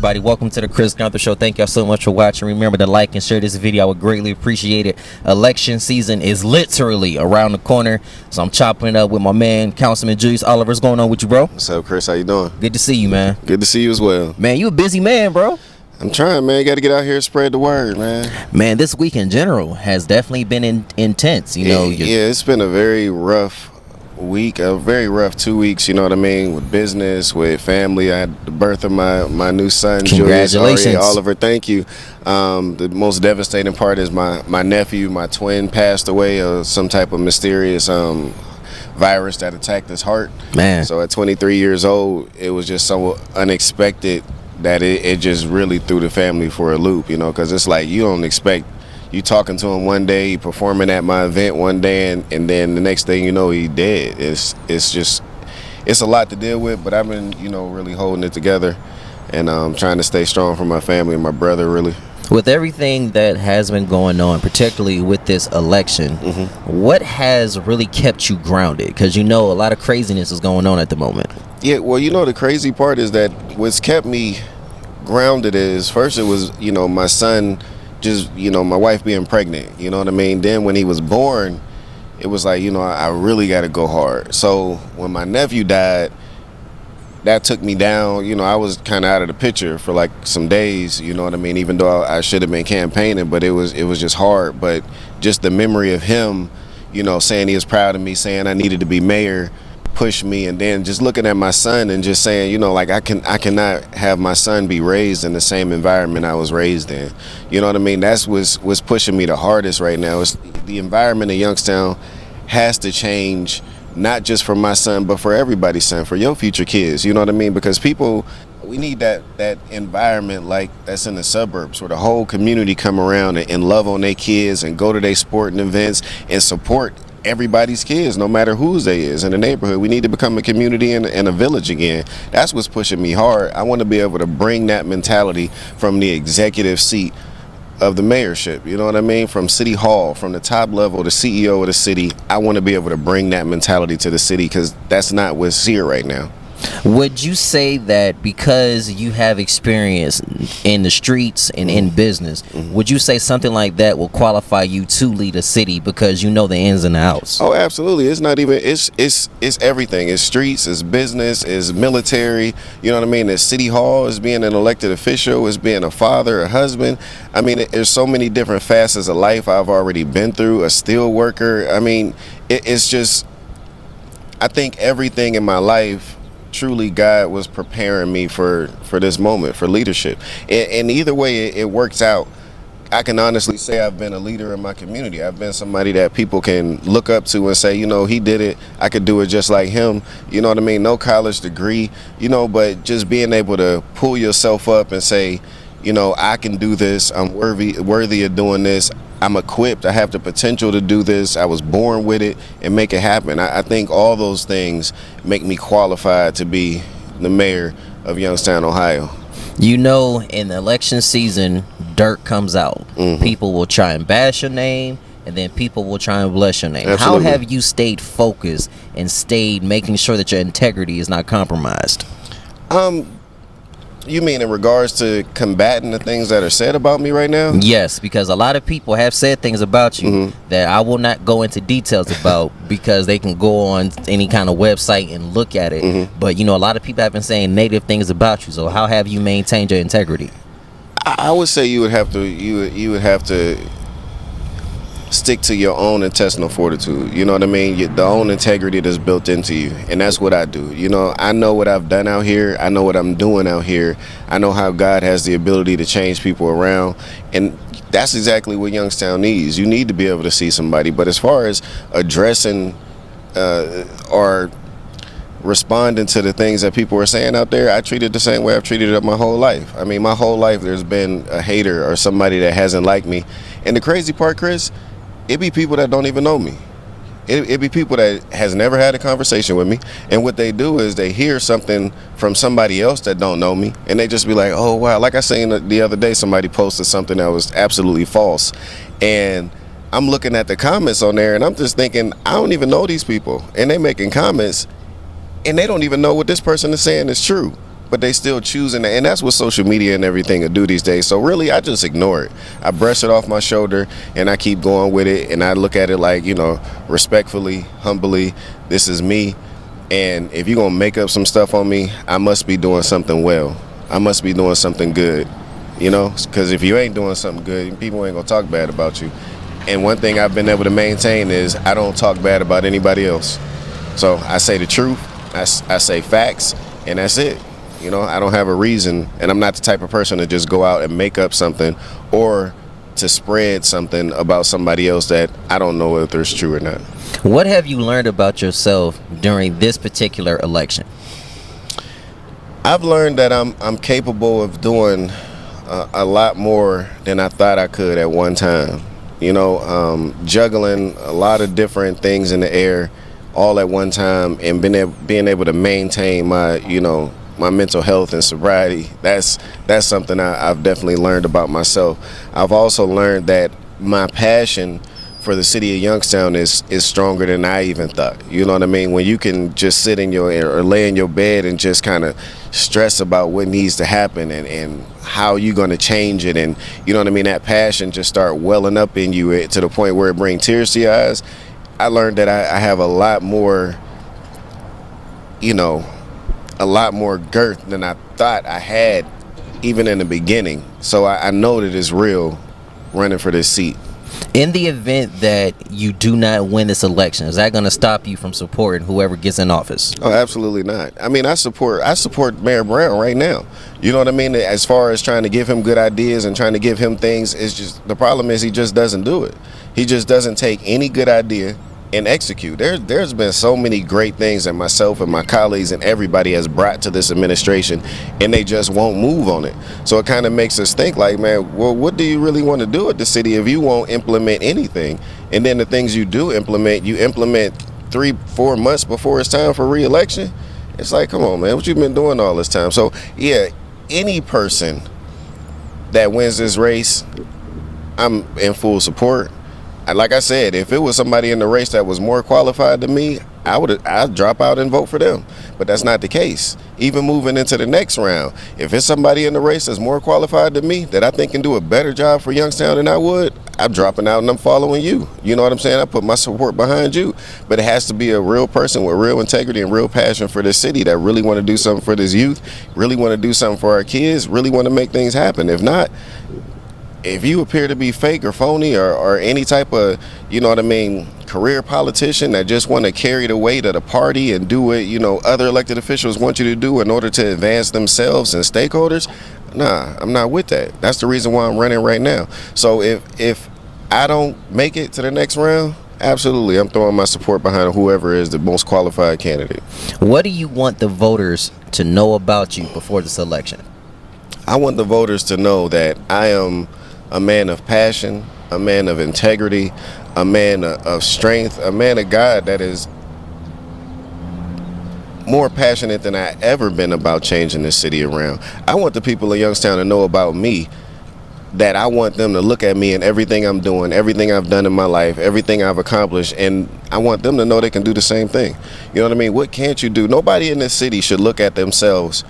everybody? Welcome to the Chris Gunther Show. Thank y'all so much for watching. Remember to like and share this video. I would greatly appreciate it. Election season is literally around the corner, so I'm chopping it up with my man, Councilman Julius Oliver. What's going on with you, bro? What's up, Chris? How you doing? Good to see you, man. Good to see you as well. Man, you a busy man, bro. I'm trying, man. You got to get out here and spread the word, man. Man, this week in general has definitely been intense. You know, yeah, it's been a very rough week, a very rough 2 weeks, you know what I mean, with business, with family. I had the birth of my new son, Julius Oliver. Thank you. The most devastating part is my nephew, my twin, passed away of some type of mysterious virus that attacked his heart. Man. So at 23 years old, it was just so unexpected that it just really threw the family for a loop, you know, because it's like you don't expect. You talking to him one day, he performing at my event one day, and then the next thing you know, he dead. It's a lot to deal with, but I've been, you know, really holding it together, and trying to stay strong for my family and my brother, really. With everything that has been going on, particularly with this election, what has really kept you grounded? Because you know a lot of craziness is going on at the moment. Yeah, well, you know, the crazy part is that what's kept me grounded is, first it was, you know, my son, just, you know, my wife being pregnant, you know what I mean? Then when he was born, it was like, you know, I really got to go hard. So when my nephew died, that took me down. You know, I was kind of out of the picture for like some days, you know what I mean? Even though I should have been campaigning, but it was just hard. But just the memory of him, you know, saying he was proud of me, saying I needed to be mayor, pushed me. And then just looking at my son and just saying, you know, like I cannot have my son be raised in the same environment I was raised in. You know what I mean? That's what's pushing me the hardest right now. It's the environment in Youngstown has to change, not just for my son, but for everybody's son, for your future kids. You know what I mean? Because we need that environment like that's in the suburbs, where the whole community come around and love on their kids and go to their sporting events and support everybody's kids, no matter whose they is in the neighborhood. We need to become a community and a village again. That's what's pushing me hard. I want to be able to bring that mentality from the executive seat of the mayorship, you know what I mean? From City Hall, from the top level, the CEO of the city. I want to be able to bring that mentality to the city, because that's not what's here right now. Would you say that because you have experience in the streets and in business, would you say something like that will qualify you to lead a city because you know the ins and the outs? Oh, absolutely. It's not even, it's everything. It's streets, it's business, it's military, you know what I mean? It's City Hall, it's being an elected official, it's being a father, a husband. I mean, there's so many different facets of life I've already been through, a steel worker. I mean, it's just, I think everything in my life, truly God was preparing me for this moment, for leadership. And either way it works out, I can honestly say I've been a leader in my community. I've been somebody that people can look up to and say, you know, he did it, I could do it just like him. You know what I mean? No college degree, you know, but just being able to pull yourself up and say, you know, I can do this, I'm worthy of doing this, I'm equipped, I have the potential to do this, I was born with it, and make it happen. I think all those things make me qualified to be the mayor of Youngstown, Ohio. You know, in the election season, dirt comes out. People will try and bash your name, and then people will try and bless your name. Absolutely. How have you stayed focused and stayed making sure that your integrity is not compromised? You mean in regards to combating the things that are said about me right now? Yes, because a lot of people have said things about you that I will not go into details about, because they can go on any kind of website and look at it. But, you know, a lot of people have been saying negative things about you. So how have you maintained your integrity? I would say you would have to stick to your own intestinal fortitude. You know what I mean? The own integrity that's built into you. And that's what I do. You know, I know what I've done out here. I know what I'm doing out here. I know how God has the ability to change people around. And that's exactly what Youngstown needs. You need to be able to see somebody. But as far as addressing or responding to the things that people are saying out there, I treat it the same way I've treated it my whole life. I mean, my whole life there's been a hater or somebody that hasn't liked me. And the crazy part, Chris, it be people that don't even know me. It be people that has never had a conversation with me, and what they do is they hear something from somebody else that don't know me, and they just be like, oh wow. Like I seen the other day, somebody posted something that was absolutely false, and I'm looking at the comments on there, and I'm just thinking, I don't even know these people, and they making comments, and they don't even know what this person is saying is true. but they still choosing that. And that's what social media and everything will do these days. So really, I just ignore it. I brush it off my shoulder and I keep going with it. And I look at it like, respectfully, humbly, this is me. And if you're going to make up some stuff on me, I must be doing something well. I must be doing something good, because if you ain't doing something good, people ain't going to talk bad about you. And one thing I've been able to maintain is I don't talk bad about anybody else. So I say the truth, I say facts, and that's it. I don't have a reason, and I'm not the type of person to just go out and make up something or to spread something about somebody else that I don't know if it's true or not. What have you learned about yourself during this particular election? I've learned that I'm capable of doing a lot more than I thought I could at one time. Juggling a lot of different things in the air all at one time, and being able to maintain my my mental health and sobriety. That's something I've definitely learned about myself. I've also learned that my passion for the city of Youngstown is stronger than I even thought. You know what I mean? When you can just sit in or lay in your bed and just kind of stress about what needs to happen and how you're going to change it, and that passion just start welling up in you to the point where it brings tears to your eyes. I learned that I have a lot more girth than I thought I had even in the beginning. So I know that it's real running for this seat. In the event that you do not win this election, is that going to stop you from supporting whoever gets in office? Oh, absolutely not. I mean, I support Mayor Brown right now. You know what I mean? As far as trying to give him good ideas and trying to give him things, it's just the problem is he just doesn't do it. He just doesn't take any good idea and execute. There's been so many great things that myself and my colleagues and everybody has brought to this administration, and they just won't move on it. So it kind of makes us think like, man, well, what do you really want to do at the city if you won't implement anything? And then the things you do implement, you implement 3-4 months before it's time for re-election. It's like, come on, man, what you been doing all this time? So yeah, any person that wins this race, I'm in full support. Like I said, if it was somebody in the race that was more qualified than me, I'd drop out and vote for them. But that's not the case. Even moving into the next round, if it's somebody in the race that's more qualified than me that I think can do a better job for Youngstown than I would, I'm dropping out and I'm following you. You know what I'm saying? I put my support behind you. But it has to be a real person with real integrity and real passion for this city that really want to do something for this youth, really want to do something for our kids, really want to make things happen. If not, if you appear to be fake or phony or any type of, career politician that just want to carry the weight of the party and do what, other elected officials want you to do in order to advance themselves and stakeholders, nah, I'm not with that. That's the reason why I'm running right now. So if I don't make it to the next round, absolutely, I'm throwing my support behind whoever is the most qualified candidate. What do you want the voters to know about you before this election? I want the voters to know that I am a man of passion, a man of integrity, a man of strength, a man of God that is more passionate than I ever been about changing this city around. I want the people of Youngstown to know about me, that I want them to look at me and everything I'm doing, everything I've done in my life, everything I've accomplished, and I want them to know they can do the same thing. You know what I mean? What can't you do? Nobody in this city should look at themselves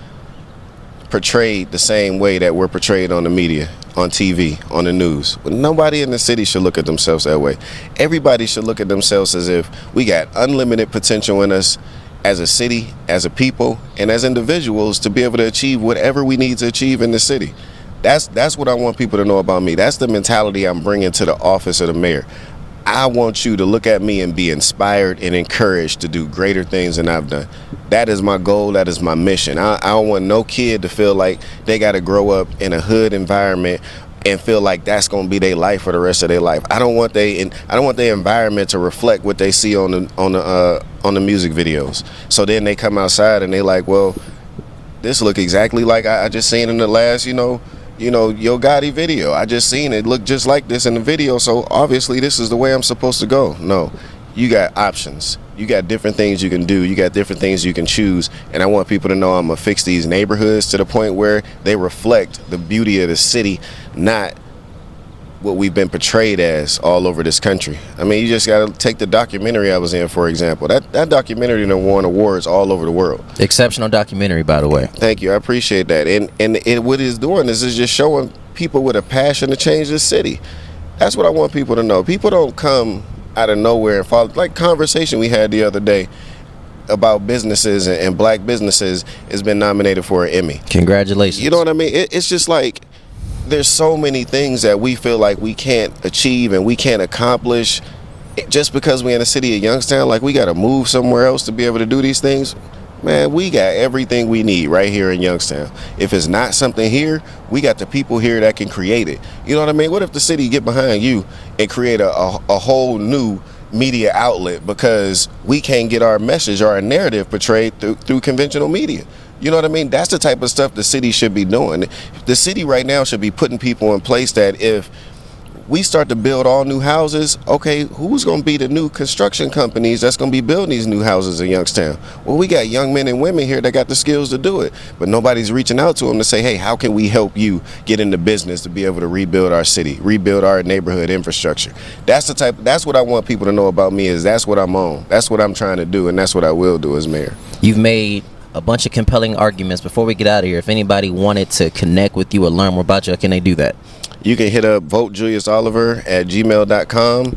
portrayed the same way that we're portrayed on the media, on TV, on the news. But nobody in the city should look at themselves that way. Everybody should look at themselves as if we got unlimited potential in us as a city, as a people, and as individuals to be able to achieve whatever we need to achieve in the city. That's what I want people to know about me. That's the mentality I'm bringing to the office of the mayor. I want you to look at me and be inspired and encouraged to do greater things than I've done. That is my goal. That is my mission. I don't want no kid to feel like they got to grow up in a hood environment and feel like that's going to be their life for the rest of their life. I don't want their environment to reflect what they see on the music videos. So then they come outside and they like, well, this look exactly like I just seen in the last, Yo Gotti video. I just seen it look just like this in the video, so obviously this is the way I'm supposed to go. No, you got options. You got different things you can do. You got different things you can choose. And I want people to know I'm going to fix these neighborhoods to the point where they reflect the beauty of the city, not what we've been portrayed as all over this country. I mean, you just got to take the documentary I was in, for example. That documentary done won awards all over the world. Exceptional documentary, by the way. Thank you. I appreciate that. And what it's doing is just showing people with a passion to change this city. That's what I want people to know. People don't come out of nowhere and follow. Like conversation we had the other day about businesses and black businesses has been nominated for an Emmy. Congratulations. You know what I mean? It's just like there's so many things that we feel like we can't achieve and we can't accomplish just because we're in the city of Youngstown. Like we got to move somewhere else to be able to do these things. Man, we got everything we need right here in Youngstown. If it's not something here, we got the people here that can create it. You know what I mean? What if the city get behind you and create a whole new media outlet because we can't get our message or our narrative portrayed through conventional media? You know what I mean? That's the type of stuff the city should be doing. The city right now should be putting people in place that if we start to build all new houses, okay, who's going to be the new construction companies that's going to be building these new houses in Youngstown? Well, we got young men and women here that got the skills to do it, but nobody's reaching out to them to say, hey, how can we help you get into business to be able to rebuild our city, rebuild our neighborhood infrastructure? That's what I want people to know about me is that's what I'm on. That's what I'm trying to do, and that's what I will do as mayor. You've made a bunch of compelling arguments. Before we get out of here, if anybody wanted to connect with you or learn more about you, how can they do that? You can hit up votejuliusoliver@gmail.com.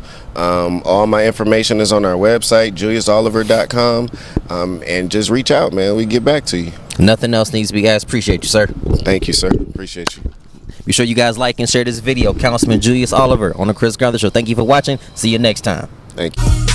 All my information is on our website, juliusoliver.com. And just reach out, man. We get back to you. Nothing else needs to be asked. Appreciate you, sir. Thank you, sir. Appreciate you. Be sure you guys like and share this video. Councilman Julius Oliver on the Chris Gunther Show. Thank you for watching. See you next time. Thank you.